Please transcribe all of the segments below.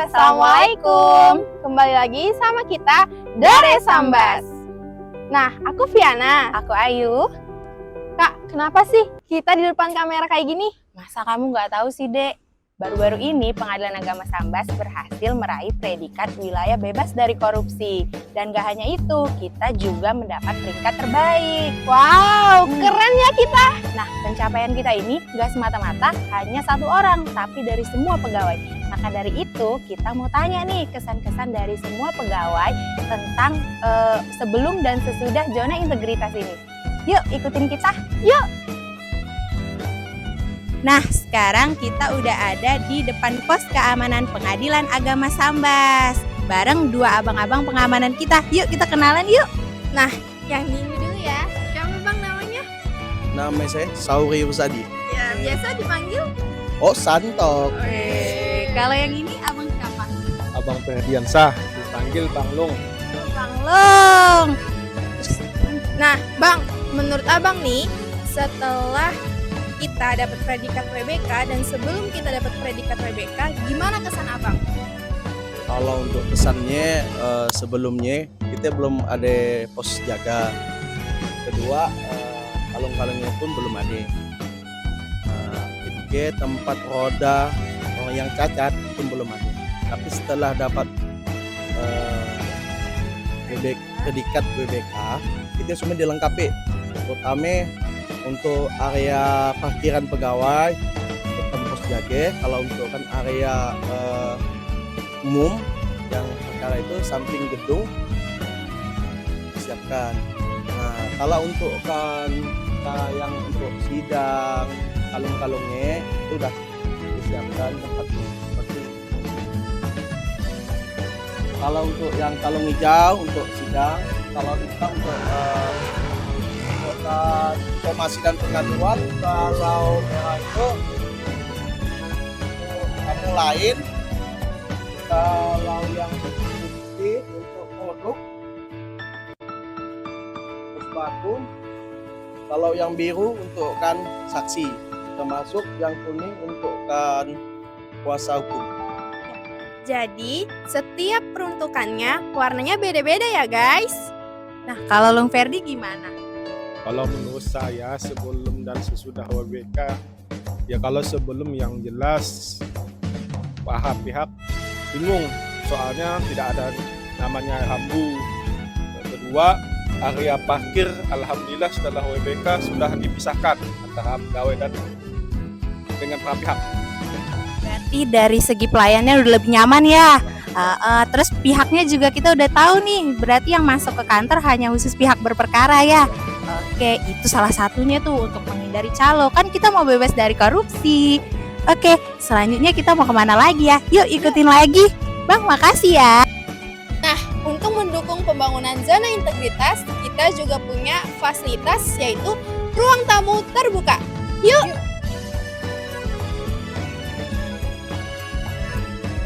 Assalamualaikum. Kembali lagi sama kita Dare Sambas. Nah, aku Viana. Aku Ayu. Kak, kenapa sih kita di depan kamera kayak gini? Masa kamu nggak tahu sih, Dek? Baru-baru ini Pengadilan Agama Sambas berhasil meraih predikat wilayah bebas dari korupsi. Dan gak hanya itu, kita juga mendapat peringkat terbaik. Wow, keren ya kita. Nah, pencapaian kita ini gak semata-mata hanya satu orang, tapi dari semua pegawai. Maka dari itu, kita mau tanya nih kesan-kesan dari semua pegawai tentang sebelum dan sesudah zona integritas ini. Yuk, ikutin kita. Yuk! Nah, sekarang kita udah ada di depan pos keamanan Pengadilan Agama Sambas. Bareng dua abang-abang pengamanan kita. Yuk, kita kenalan yuk. Nah, yang ini dulu ya. Siapa bang namanya? Nama saya Sauri Rusadi. Ya, biasa dipanggil. Oh, Santok. Kalau yang ini abang siapa? Abang Ferdiansah, dipanggil Bang Long. Bang Long. Nah, Bang, menurut Abang nih, setelah kita dapat predikat WBK dan sebelum kita dapat predikat WBK, gimana kesan Abang? Kalau untuk kesannya sebelumnya kita belum ada pos jaga. Kedua, kalung-kalungnya pun belum ada. Ketiga, tempat roda orang yang cacat pun belum ada. Tapi setelah dapat predikat WBK, kita semua dilengkapi, terutama untuk area parkiran pegawai, pos jaga. Kalau untuk kan area umum yang perkara itu samping gedung disiapkan. Nah, kalau untuk kan yang untuk sidang kalung-kalungnya itu udah disiapkan tempatnya. Kalau untuk yang kalung hijau untuk sidang, kalau hitam untuk informasi dan pengaturan. Kalau merah itu kamu lain. Kalau yang putih untuk produk puspakum. Kalau yang biru untuk kan saksi, termasuk yang kuning untuk kan kuasa hukum. Jadi, setiap peruntukannya warnanya beda-beda ya guys. Nah, kalau Long Ferdi gimana? Kalau menurut saya sebelum dan sesudah WBK, ya kalau sebelum yang jelas pihak bingung, soalnya tidak ada namanya rambu. Yang kedua, area parkir alhamdulillah setelah WBK sudah dipisahkan antara pegawai dan dengan pihak. Berarti dari segi pelayannya udah lebih nyaman ya. Terus pihaknya juga kita udah tahu nih. Berarti yang masuk ke kantor hanya khusus pihak berperkara ya. Oke, itu salah satunya tuh untuk menghindari calo. Kan kita mau bebas dari korupsi. Oke, selanjutnya kita mau kemana lagi ya? Yuk ikutin lagi. Bang, makasih ya. Nah, untuk mendukung pembangunan zona integritas, kita juga punya fasilitas yaitu ruang tamu terbuka. Yuk!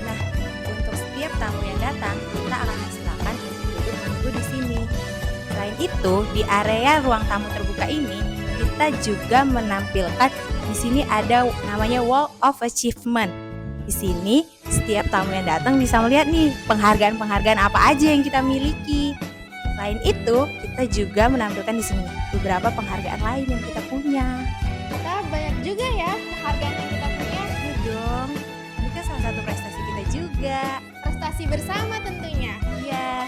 Nah, untuk setiap tamu yang datang, kita akan silakan untuk duduk menunggu di sini. Selain itu, di area ruang tamu terbuka ini, kita juga menampilkan di sini ada namanya Wall of Achievement. Di sini setiap tamu yang datang bisa melihat nih penghargaan-penghargaan apa aja yang kita miliki. Selain itu, kita juga menampilkan di sini beberapa penghargaan lain yang kita punya. Kita banyak juga ya penghargaan yang kita punya. Iya dong, ini kan salah satu prestasi kita juga. Prestasi bersama tentunya. Iya.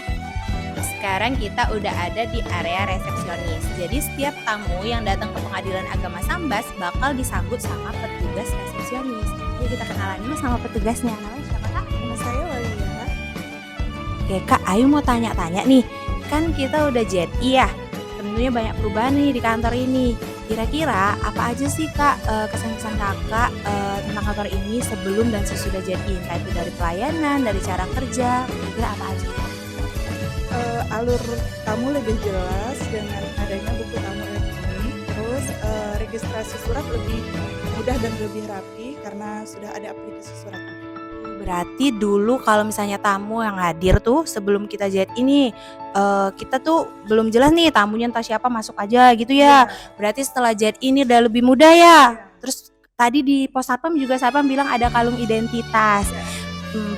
Sekarang kita udah ada di area resepsionis. Jadi setiap tamu yang datang ke Pengadilan Agama Sambas bakal disambut sama petugas resepsionis. Yuk kita kenalan dulu sama petugasnya. Namanya siapa Kak? Nama saya Walia. Oke Kak, Ayu mau tanya-tanya nih. Kan kita udah ZI ya. Tentunya banyak perubahan nih di kantor ini. Kira-kira apa aja sih Kak kesan-kesan Kakak tentang kantor ini sebelum dan sesudah ZI? Entah itu dari pelayanan, dari cara kerja, kira-kira apa aja Kak? Alur tamu lebih jelas dengan adanya buku tamu elektronik, terus registrasi surat lebih mudah dan lebih rapi karena sudah ada aplikasi surat. Berarti dulu kalau misalnya tamu yang hadir tuh sebelum kita ZI ini kita tuh belum jelas nih tamunya entah siapa masuk aja gitu ya. Berarti setelah ZI ini udah lebih mudah ya. Terus tadi di pos satpam juga satpam bilang ada kalung identitas.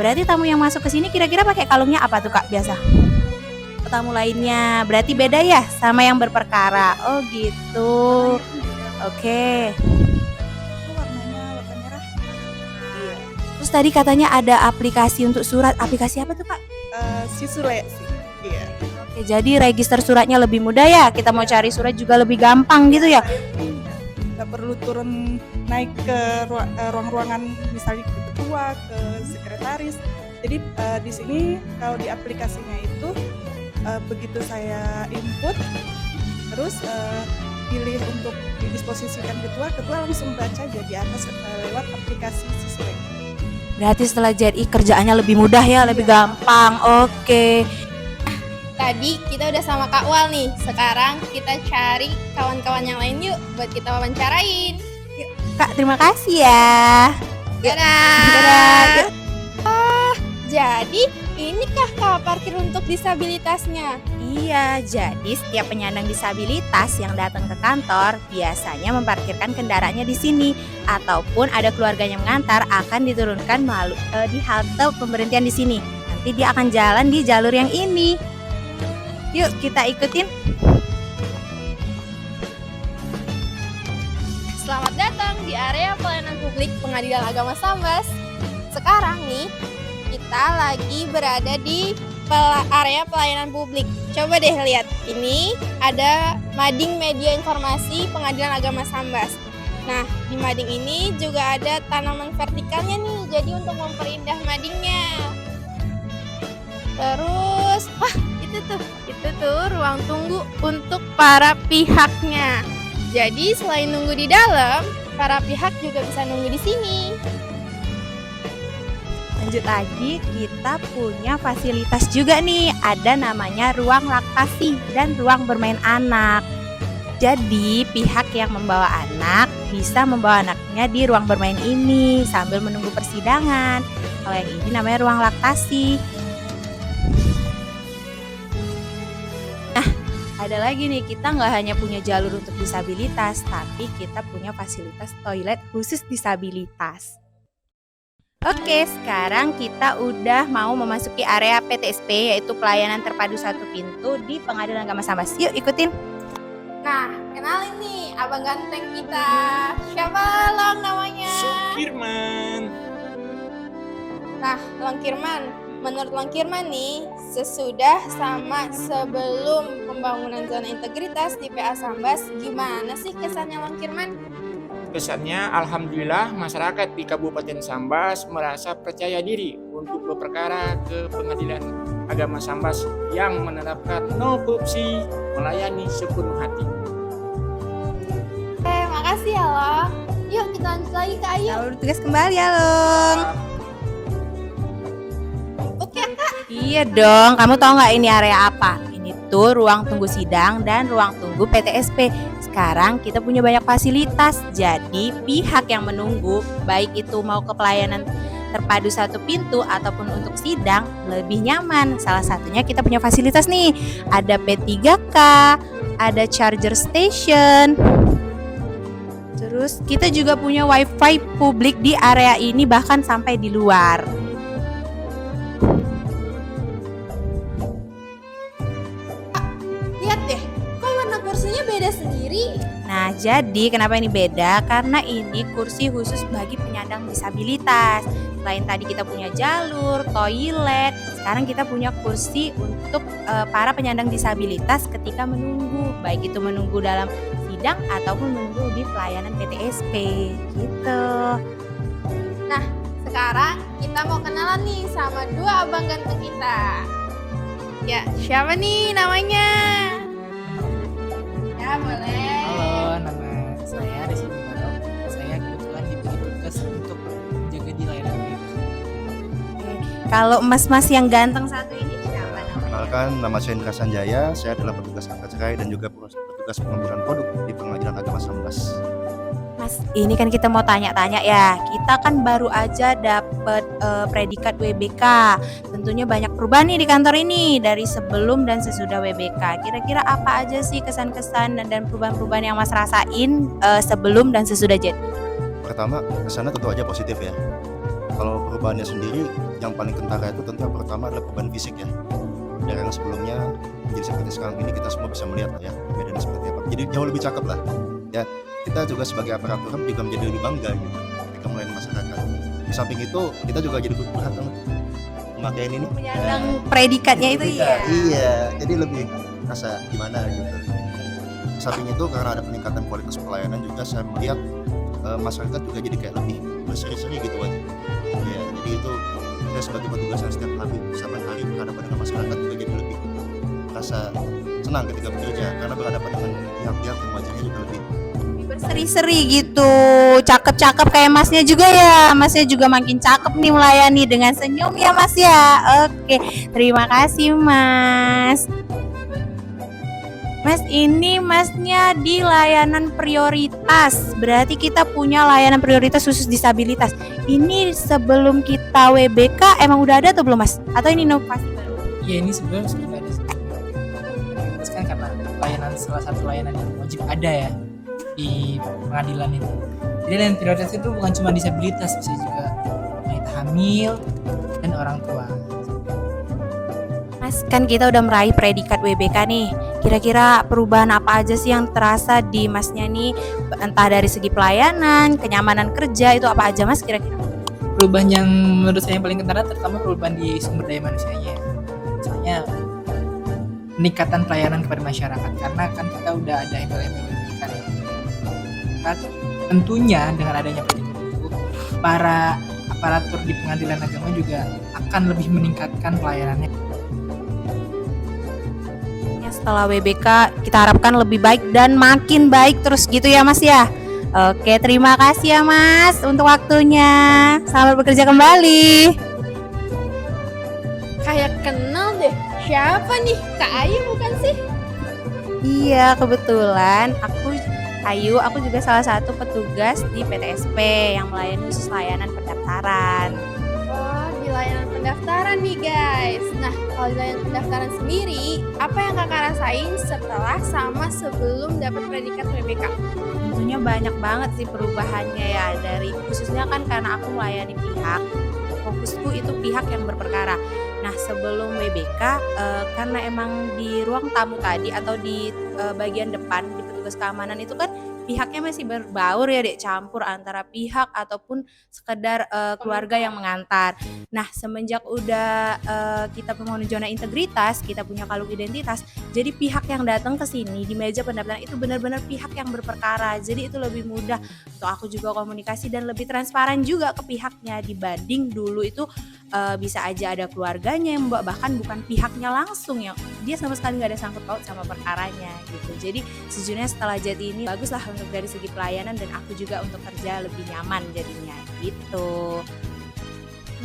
Berarti tamu yang masuk ke sini kira-kira pakai kalungnya apa tuh Kak biasa? Tamu lainnya berarti beda ya sama yang berperkara. Oh gitu. Oke. Itu warnanya warna merah. Iya. Terus tadi katanya ada aplikasi untuk surat. Aplikasi apa tuh Kak? Sisule sih. Iya. Oke, jadi register suratnya lebih mudah ya. Kita mau cari surat juga lebih gampang gitu ya. Nggak perlu turun naik ke ruang-ruangan misalnya ke ketua, ke sekretaris. Jadi di sini kalau di aplikasinya itu begitu saya input, terus pilih untuk didisposisikan ketua langsung baca jadi atas lewat aplikasi Sisle. Berarti setelah JRI kerjaannya lebih mudah ya, lebih gampang. Oke. Tadi kita udah sama Kak Wal nih. Sekarang kita cari kawan-kawan yang lain yuk buat kita wawancarain. Kak, terima kasih ya. Dadah. Dadah. Jadi inikah kak parkir untuk disabilitasnya? Iya, jadi setiap penyandang disabilitas yang datang ke kantor biasanya memparkirkan kendaraannya di sini ataupun ada keluarganya mengantar akan diturunkan di halte pemberhentian di sini. Nanti dia akan jalan di jalur yang ini. Yuk kita ikutin. Selamat datang di area pelayanan publik Pengadilan Agama Sambas. Sekarang nih kita lagi berada di area pelayanan publik. Coba deh lihat, ini ada mading media informasi Pengadilan Agama Sambas. Nah, di mading ini juga ada tanaman vertikalnya nih, jadi untuk memperindah madingnya. Terus, itu tuh ruang tunggu untuk para pihaknya. Jadi selain nunggu di dalam, para pihak juga bisa nunggu di sini. Lanjut lagi, kita punya fasilitas juga nih. Ada namanya ruang laktasi dan ruang bermain anak. Jadi pihak yang membawa anak bisa membawa anaknya di ruang bermain ini sambil menunggu persidangan. Kalau yang ini namanya ruang laktasi. Nah, ada lagi nih, kita nggak hanya punya jalur untuk disabilitas, tapi kita punya fasilitas toilet khusus disabilitas. Oke, sekarang kita udah mau memasuki area PTSP, yaitu pelayanan terpadu satu pintu di Pengadilan Agama Sambas. Yuk ikutin. Nah, kenalin nih abang ganteng kita. Siapa Long namanya? Firman. Nah, Long Kirman. Menurut Long Kirman nih, sesudah sama sebelum pembangunan zona integritas di PA Sambas, gimana sih kesannya Long Kirman? Kesannya alhamdulillah masyarakat di Kabupaten Sambas merasa percaya diri untuk berperkara ke Pengadilan Agama Sambas yang menerapkan no korupsi, melayani sepenuh hati. Makasih ya Long. Yuk kita lanjut lagi ke Ayu. Selamat bertugas kembali ya, Long. Oke Kak. Iya dong, kamu tahu nggak ini area apa? Ini tuh ruang tunggu sidang dan ruang tunggu PTSP. Sekarang kita punya banyak fasilitas, jadi pihak yang menunggu, baik itu mau ke pelayanan terpadu satu pintu ataupun untuk sidang, lebih nyaman. Salah satunya kita punya fasilitas nih, ada P3K, ada charger station. Terus kita juga punya wifi publik di area ini bahkan sampai di luar. Lihat deh, kok warna kursinya beda sendiri? Nah, jadi kenapa ini beda? Karena ini kursi khusus bagi penyandang disabilitas. Selain tadi kita punya jalur, toilet, sekarang kita punya kursi untuk para penyandang disabilitas ketika menunggu, baik itu menunggu dalam sidang ataupun menunggu di pelayanan PTSP gitu. Nah, sekarang kita mau kenalan nih sama dua abang ganteng kita. Ya, siapa nih namanya? Ya, boleh. Halo, nama saya Rizky Mubarok. Saya kebetulan diberi tugas untuk menjaga di layanan publik. Kalau mas-mas yang ganteng satu ini siapa namanya? Perkenalkan, nama saya Indra Sanjaya. Saya adalah petugas akta cerai dan juga petugas pengambilan produk di Pengadilan Agama Sambas. Mas, ini kan kita mau tanya-tanya ya. Kita kan baru aja dapet predikat WBK. Tentunya banyak perubahan nih di kantor ini dari sebelum dan sesudah WBK. Kira-kira apa aja sih kesan-kesan dan perubahan-perubahan yang Mas rasain sebelum dan sesudah JET? Pertama, kesannya tentu aja positif ya. Kalau perubahannya sendiri yang paling kentara itu tentu yang pertama adalah perubahan fisik ya. Dari yang sebelumnya jadi seperti sekarang ini kita semua bisa melihat lah ya perbedaannya seperti apa. Jadi jauh lebih cakep lah. Ya, kita juga sebagai aparatur juga menjadi lebih bangga gitu ketika melayani masyarakat. Di samping itu kita juga jadi berhak untuk memakai ini. Menyandang predikatnya itu ya. Iya, jadi lebih rasa gimana gitu. Di samping itu karena ada peningkatan kualitas pelayanan juga saya melihat masyarakat juga jadi kayak lebih berseri-seri gitu aja. Ya, jadi itu saya sebagai petugas yang setiap hari berhadapan dengan masyarakat juga jadi lebih merasa senang ketika bekerja karena berhadapan dengan pihak-pihak yang wajahnya juga lebih Berseri-seri gitu, cakep-cakep kayak masnya juga ya. Masnya juga makin cakep nih melayani dengan senyum ya mas ya. Oke, terima kasih mas. Mas, ini masnya di layanan prioritas. Berarti kita punya layanan prioritas khusus disabilitas. Ini sebelum kita WBK emang udah ada atau belum mas? Atau ini inovasi baru? Ya ini sebenarnya sudah ada sebelumnya. Terus kan karena salah satu layanan yang wajib ada ya di pengadilan itu. Jadi layanan prioritas itu bukan cuma disabilitas, bisa juga wanita hamil dan orang tua. Mas, kan kita udah meraih predikat WBK nih. Kira-kira perubahan apa aja sih yang terasa di masnya nih? Entah dari segi pelayanan, kenyamanan kerja, itu apa aja mas kira-kira? Perubahan yang menurut saya yang paling kentara terutama perubahan di sumber daya manusianya. Misalnya peningkatan pelayanan kepada masyarakat karena kan kita udah ada embel-embel WBK nih. Tentunya dengan adanya predikat itu para aparatur di pengadilan agama juga akan lebih meningkatkan pelayanannya. Setelah WBK kita harapkan lebih baik dan makin baik terus gitu ya mas ya. Oke, terima kasih ya mas untuk waktunya. Selamat bekerja kembali. Kayak kenal deh. Siapa nih? Kak Ayu bukan sih? Iya, kebetulan aku juga salah satu petugas di PTSP yang melayani khusus layanan pendaftaran. Wah, di layanan pendaftaran nih guys. Nah, kalau di layanan pendaftaran sendiri, apa yang kakak rasain setelah sama sebelum dapat predikat WBK? Tentunya banyak banget sih perubahannya ya, dari khususnya kan karena aku melayani pihak, fokusku itu pihak yang berperkara. Nah sebelum WBK karena emang di ruang tamu tadi atau di bagian depan di petugas keamanan itu kan pihaknya masih berbaur ya dek, campur antara pihak ataupun sekedar keluarga yang mengantar. Nah semenjak udah kita pemohon zona integritas, kita punya kalung identitas, jadi pihak yang datang ke sini di meja pendaftaran itu benar-benar pihak yang berperkara. Jadi itu lebih mudah untuk aku juga komunikasi dan lebih transparan juga ke pihaknya dibanding dulu itu bisa aja ada keluarganya yang bahkan bukan pihaknya langsung yang dia sama sekali nggak ada sangkut paut sama perkaranya gitu. Jadi sejujurnya setelah jadi ini bagus lah untuk dari segi pelayanan dan aku juga untuk kerja lebih nyaman jadinya gitu.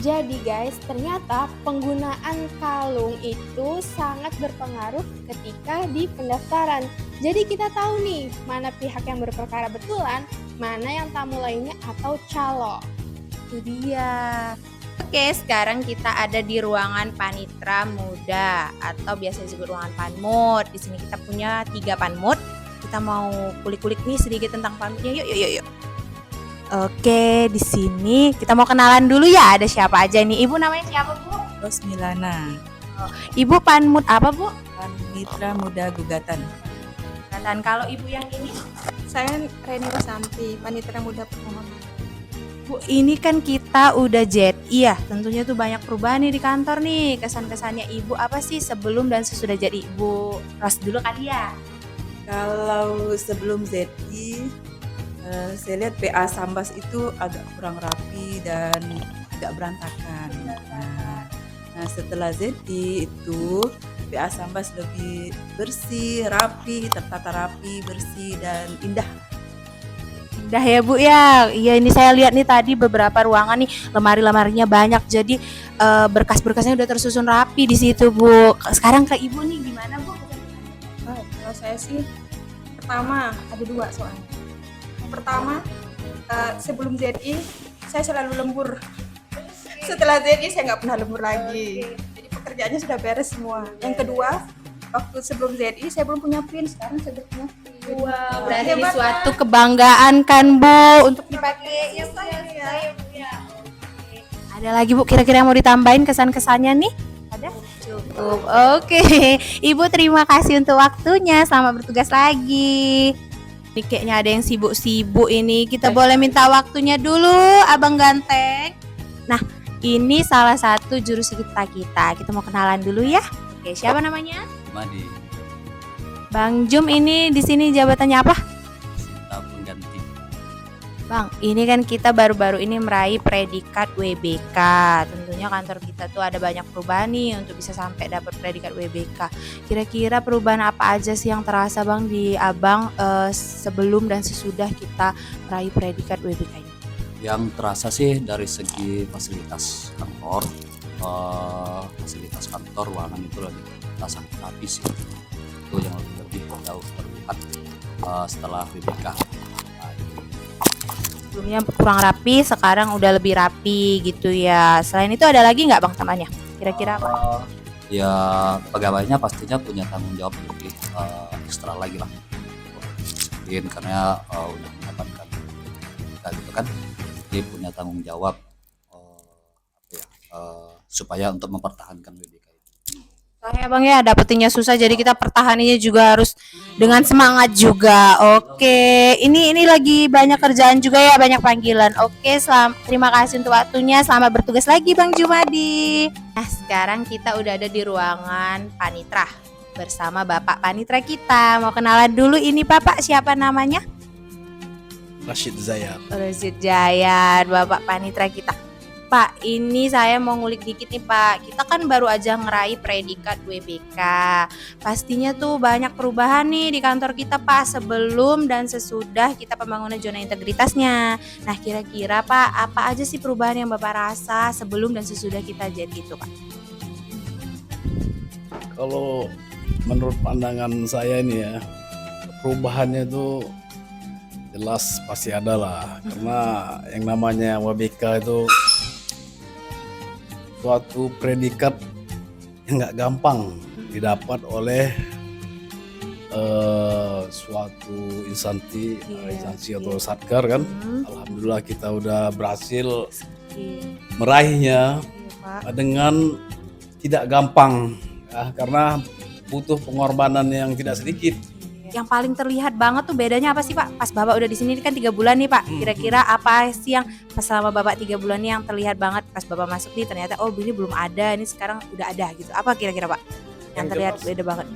Jadi guys, ternyata penggunaan kalung itu sangat berpengaruh ketika di pendaftaran. Jadi kita tahu nih, mana pihak yang berperkara betulan, mana yang tamu lainnya atau calo. Itu dia. Oke, sekarang kita ada di ruangan panitra muda atau biasa disebut ruangan panmut. Di sini kita punya 3 panmut. Kita mau kulik-kulik nih sedikit tentang panmutnya. Yuk. Oke, di sini kita mau kenalan dulu ya. Ada siapa aja nih? Ibu namanya siapa, Bu? Rosmilana, Ibu panmut apa, Bu? Panitra Muda Gugatan. Dan kalau ibu yang ini, Saya Reni Rosanti, Panitra Muda Permohonan. Bu, ini kan kita udah ZI ya. Tentunya tuh banyak perubahan nih di kantor nih. Kesan-kesannya ibu apa sih sebelum dan sesudah jadi ibu? Ros dulu kali ya. Kalau sebelum ZI, saya lihat PA Sambas itu agak kurang rapi dan agak berantakan. Nah setelah ZI itu PA Sambas lebih bersih, rapi, tertata rapi, bersih dan indah. Indah ya Bu ya. Iya ini saya lihat nih tadi beberapa ruangan nih lemari-lemarinya banyak. Jadi berkas-berkasnya udah tersusun rapi di situ Bu. Sekarang ke ibu nih gimana Bu? Kalau saya sih pertama ada 2 soalnya. Pertama, sebelum ZI saya selalu lembur. Setelah ZI saya nggak pernah lembur lagi. Jadi pekerjaannya sudah beres semua. Yang kedua, waktu sebelum ZI saya belum punya PIN, sekarang saya sudah punya PIN. Wow, berarti ini suatu kebanggaan kan Bu untuk dipakai. Ada lagi Bu kira-kira yang mau ditambahin kesan-kesannya nih? Ada? Cukup. Oke. Ibu terima kasih untuk waktunya. Selamat bertugas lagi. Ini kayaknya ada yang sibuk-sibuk ini. Kita boleh minta waktunya dulu, Abang Ganteng. Nah, ini salah satu juru kita. Kita mau kenalan dulu ya. Oke, siapa namanya? Madi, Bang Jum ini di sini jabatannya apa? Sinta pengganti. Bang, ini kan kita baru-baru ini meraih predikat WBK. Tentunya kantor kita tuh ada banyak perubahan nih untuk bisa sampai dapat predikat WBK. Kira-kira perubahan apa aja sih yang terasa Bang di Abang sebelum dan sesudah kita meraih predikat WBK ini? Yang terasa sih dari segi fasilitas kantor, ruangan itu lebih terasa rapi sih. Itu yang lebih jauh terlihat setelah WBK. Sebelumnya kurang rapi, sekarang udah lebih rapi gitu ya. Selain itu ada lagi nggak Bang tambahnya? Kira-kira apa? Ya pegawainya pastinya punya tanggung jawab lebih ekstra lagi lah. Mungkin karena udah mendapatkan gitu kan, dia punya tanggung jawab supaya untuk mempertahankan WBK itu. Soalnya Bang ya dapetinnya susah, jadi kita pertahaninya juga harus dengan semangat juga. Oke, ini lagi banyak kerjaan juga ya, banyak panggilan. Oke, terima kasih untuk waktunya. Selamat bertugas lagi Bang Jumadi. Nah, sekarang kita udah ada di ruangan Panitra bersama Bapak Panitra kita. Mau kenalan dulu, ini Bapak siapa namanya? Rashid Zayat. Rashid Jayat, Bapak Panitra kita. Pak, ini saya mau ngulik dikit nih Pak. Kita kan baru aja ngeraih predikat WBK. Pastinya tuh banyak perubahan nih di kantor kita Pak, sebelum dan sesudah kita pembangunan zona integritasnya. Nah, kira-kira Pak, apa aja sih perubahan yang Bapak rasa sebelum dan sesudah kita jadi itu Pak? Kalau menurut pandangan saya ini ya, perubahannya itu jelas pasti ada lah. Karena yang namanya WBK itu suatu predikat yang nggak gampang didapat oleh suatu instansi atau satker kan. Alhamdulillah kita udah berhasil meraihnya dengan tidak gampang ya, karena butuh pengorbanan yang tidak sedikit. Yang paling terlihat banget tuh bedanya apa sih Pak? Pas Bapak udah di sini kan 3 bulan nih Pak. Kira-kira apa sih yang pas selama Bapak 3 bulan nih yang terlihat banget pas Bapak masuk nih ternyata oh ini belum ada, ini sekarang udah ada gitu. Apa kira-kira Pak? Yang terlihat beda banget.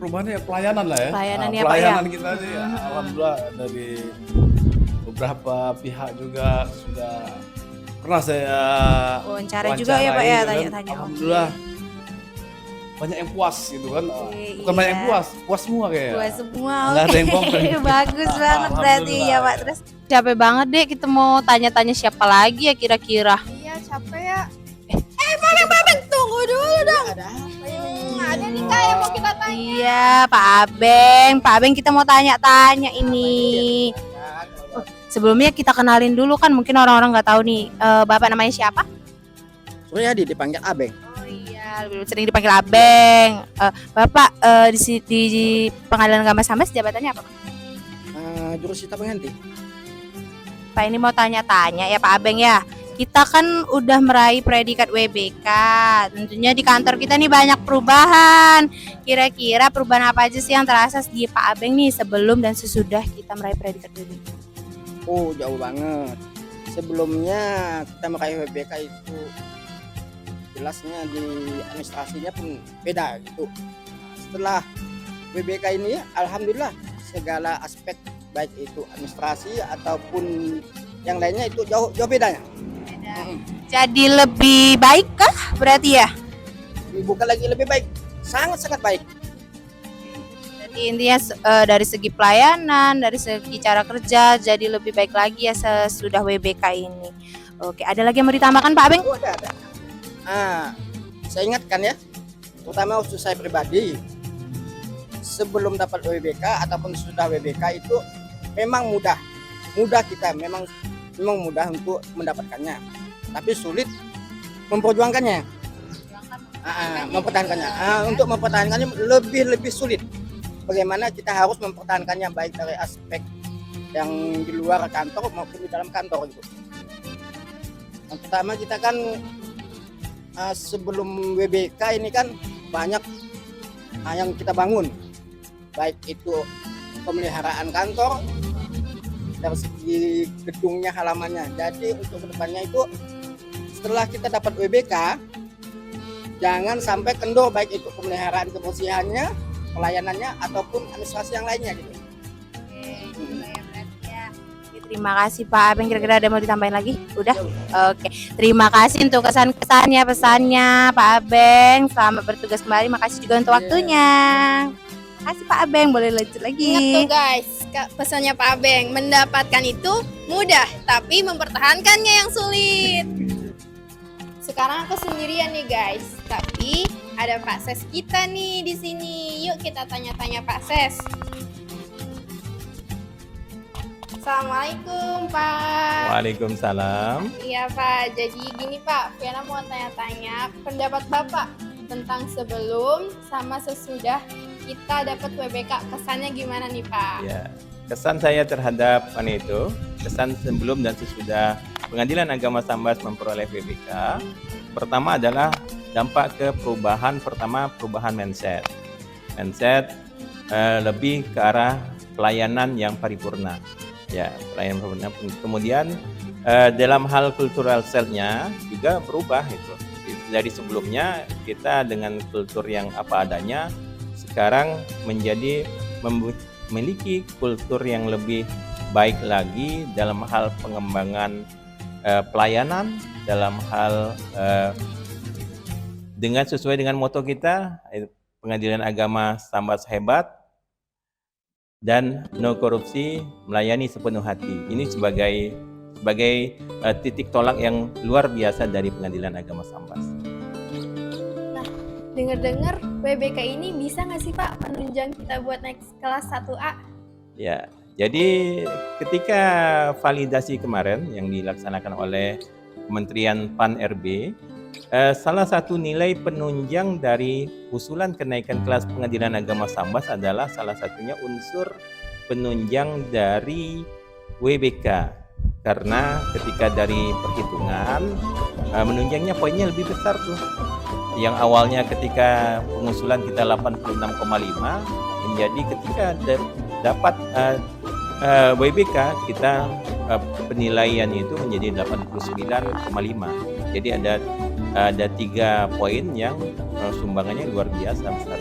Perubahannya pelayanan lah ya. Pelayanannya Nah, Pak ya. pelayanan kita sih ya, alhamdulillah dari beberapa pihak juga sudah pernah saya Wawancara juga ya Pak ya, wawancarai, kan. tanya-tanya. Alhamdulillah banyak yang puas gitu kan. Bukan banyak yang puas semua kayaknya. Puas semua. Nggak ada yang komplain. Bagus banget berarti ya Alhamdulillah. Pak. Terus capek banget deh, kita mau tanya-tanya siapa lagi ya kira-kira. Iya, capek ya. Bang Babeng, tunggu dulu dong. Ada nih Kak yang mau kita tanya. Iya, Pak Abeng kita mau tanya-tanya ini. Sebelumnya kita kenalin dulu kan, mungkin orang-orang nggak tahu nih, Bapak namanya siapa? Suryadi dipanggil Abeng. Oh iya, lebih sering dipanggil Abeng. Bapak di Pengadilan Agama Sambas jabatannya apa Pak? Jurusita pengganti. Pak ini mau tanya-tanya ya Pak Abeng ya. Kita kan udah meraih predikat WBK. Tentunya di kantor kita nih banyak perubahan. Kira-kira perubahan apa aja sih yang terasa di Pak Abeng nih sebelum dan sesudah kita meraih predikat WBK? Oh, jauh banget. Sebelumnya kita meraih WBK itu jelasnya di administrasinya pun beda gitu. Setelah WBK ini alhamdulillah segala aspek baik itu administrasi ataupun yang lainnya itu jauh bedanya. Jadi lebih baik kah berarti ya? Bukan lagi lebih baik, sangat-sangat baik. Jadi intinya dari segi pelayanan, dari segi cara kerja jadi lebih baik lagi ya sesudah WBK ini. Oke, ada lagi yang mau ditambahkan Pak Abeng? Oh, ada. Saya ingatkan ya, terutama khusus saya pribadi, sebelum dapat WBK ataupun sudah WBK itu memang mudah kita memang mudah untuk mendapatkannya, tapi sulit memperjuangkannya. Untuk mempertahankannya lebih sulit. Bagaimana kita harus mempertahankannya baik dari aspek yang di luar kantor maupun di dalam kantor gitu. Yang pertama kita kan sebelum WBK ini kan banyak yang kita bangun, baik itu pemeliharaan kantor dari segi gedungnya, halamannya. Jadi untuk kedepannya itu setelah kita dapat WBK jangan sampai kendor, baik itu pemeliharaan kebersihannya, pelayanannya ataupun administrasi yang lainnya gitu. Terima kasih Pak Abeng, kira-kira ada mau ditambahin lagi? Udah? Oke. Terima kasih untuk kesan-kesannya, pesannya Pak Abeng. Selamat bertugas kembali. Makasih juga untuk waktunya. Makasih Pak Abeng, boleh lanjut lagi. Ingat tuh guys, pesannya Pak Abeng, mendapatkan itu mudah, tapi mempertahankannya yang sulit. Sekarang aku sendirian nih guys, tapi ada Pak Ses kita nih di sini. Yuk kita tanya-tanya Pak Ses. Assalamualaikum Pak. Waalaikumsalam. Iya Pak, jadi gini Pak, Fiana mau tanya-tanya pendapat Bapak tentang sebelum sama sesudah kita dapat WBK, kesannya gimana nih Pak? Ya, kesan saya terhadap itu, kesan sebelum dan sesudah Pengadilan Agama Sambas memperoleh WBK, pertama adalah dampak ke perubahan, perubahan mindset. Mindset lebih ke arah pelayanan yang paripurna. Ya, pelayanan paripurna. Kemudian dalam hal cultural self-nya juga berubah itu. Dari sebelumnya kita dengan kultur yang apa adanya, sekarang menjadi memiliki kultur yang lebih baik lagi dalam hal pengembangan pelayanan, dalam hal dengan sesuai dengan moto kita, Pengadilan Agama Sambas hebat dan no korupsi, melayani sepenuh hati. Ini sebagai titik tolak yang luar biasa dari Pengadilan Agama Sambas. Nah, dengar-dengar WBK ini bisa nggak sih Pak menunjang kita buat naik kelas 1A? Ya, jadi ketika validasi kemarin yang dilaksanakan oleh Kementerian Pan-RB, salah satu nilai penunjang dari usulan kenaikan kelas Pengadilan Agama Sambas adalah salah satunya unsur penunjang dari WBK. Karena ketika dari perhitungan menunjangnya poinnya lebih besar tuh. Yang awalnya ketika pengusulan kita 86,5 menjadi ketika dapat WBK kita penilaian itu menjadi 89,5. Jadi ada 3 poin yang sumbangannya luar biasa besar.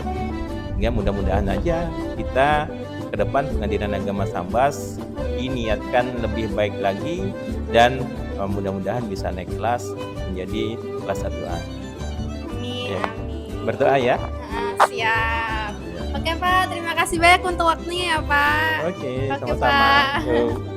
Sehingga mudah-mudahan aja kita ke depan Pengadilan Agama Sambas diniatkan lebih baik lagi dan mudah-mudahan bisa naik kelas menjadi kelas 1A. Amin, Ya. amin. Berdoa ya. Siap. Oke Pak, terima kasih banyak untuk waktunya ya Pak. Oke, Oke, sama-sama. Pak. Yuk.